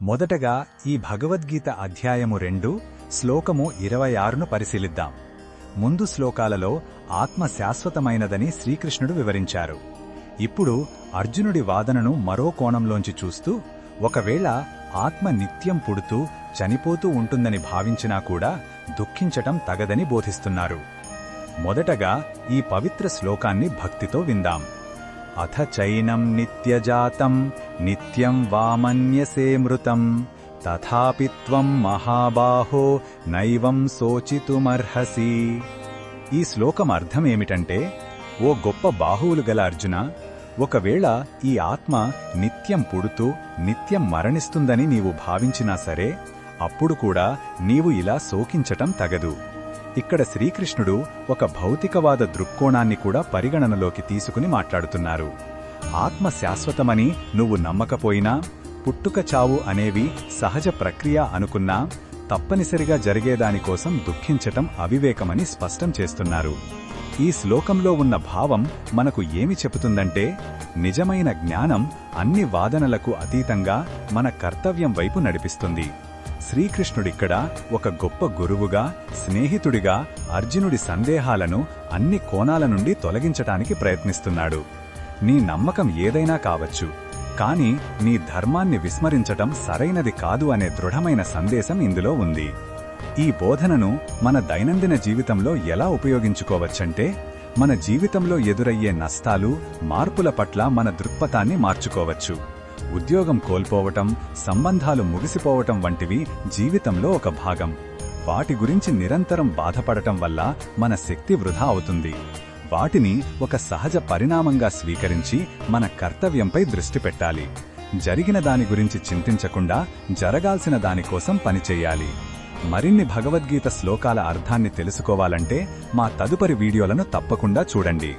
మొదటగా ఈ భగవద్గీత అధ్యాయము 2 శ్లోకము 26ను పరిశీలిద్దాం. ముందు శ్లోకాలలో ఆత్మ శాశ్వతమైనదని శ్రీకృష్ణుడు వివరించారు. ఇప్పుడు అర్జునుడి వాదనను మరో కోణంలోంచి చూస్తూ, ఒకవేళ ఆత్మ నిత్యం పుడుతూ చనిపోతూ ఉంటుందని భావించినా కూడా దుఃఖించటం తగదని బోధిస్తున్నారు. మొదటగా ఈ పవిత్ర శ్లోకాన్ని భక్తితో విందాం. అథ చైనం నిత్యజాతం నిత్యం వామన్యసే మృతం తథాపి త్వం మహాబాహో నైవం శోచితుమర్హసి. ఈ శ్లోకం అర్థమేమిటంటే, ఓ గొప్ప బాహువులు గల అర్జున, ఒకవేళ ఈ ఆత్మ నిత్యం పుడుతూ నిత్యం మరణిస్తుందని నీవు భావించినా సరే, అప్పుడు కూడా నీవు ఇలా శోకించటం తగదు. ఇక్కడ శ్రీకృష్ణుడు ఒక భౌతికవాద దృక్కోణాన్ని కూడా పరిగణనలోకి తీసుకుని మాట్లాడుతున్నారు. ఆత్మ శాశ్వతమని నువ్వు నమ్మకపోయినా, పుట్టుక చావు అనేవి సహజ ప్రక్రియ అనుకున్నా, తప్పనిసరిగా జరిగేదానికోసం దుఃఖించటం అవివేకమని స్పష్టం చేస్తున్నారు. ఈ శ్లోకంలో ఉన్న భావం మనకు ఏమి చెబుతుందంటే, నిజమైన జ్ఞానం అన్ని వాదనలకు అతీతంగా మన కర్తవ్యం వైపు నడిపిస్తుంది. శ్రీకృష్ణుడిక్కడ ఒక గొప్ప గురువుగా, స్నేహితుడిగా అర్జునుడి సందేహాలను అన్ని కోణాల నుండి తొలగించటానికి ప్రయత్నిస్తున్నాడు. నీ నమ్మకం ఏదైనా కావచ్చు, కాని నీ ధర్మాన్ని విస్మరించటం సరైనది కాదు అనే దృఢమైన సందేశం ఇందులో ఉంది. ఈ బోధనను మన దైనందిన జీవితంలో ఎలా ఉపయోగించుకోవచ్చంటే, మన జీవితంలో ఎదురయ్యే నష్టాలు, మార్పుల పట్ల మన దృక్పథాన్ని మార్చుకోవచ్చు. ఉద్యోగం కోల్పోవటం, సంబంధాలు ముగిసిపోవటం వంటివి జీవితంలో ఒక భాగం. వాటి గురించి నిరంతరం బాధపడటం వల్ల మన శక్తి వృధా అవుతుంది. వాటిని ఒక సహజ పరిణామంగా స్వీకరించి మన కర్తవ్యంపై దృష్టి పెట్టాలి. జరిగిన దాని గురించి చింతించకుండా జరగాల్సిన దానికోసం పనిచేయాలి. మరిన్ని భగవద్గీత శ్లోకాల అర్థాన్ని తెలుసుకోవాలంటే మా తదుపరి వీడియోలను తప్పకుండా చూడండి.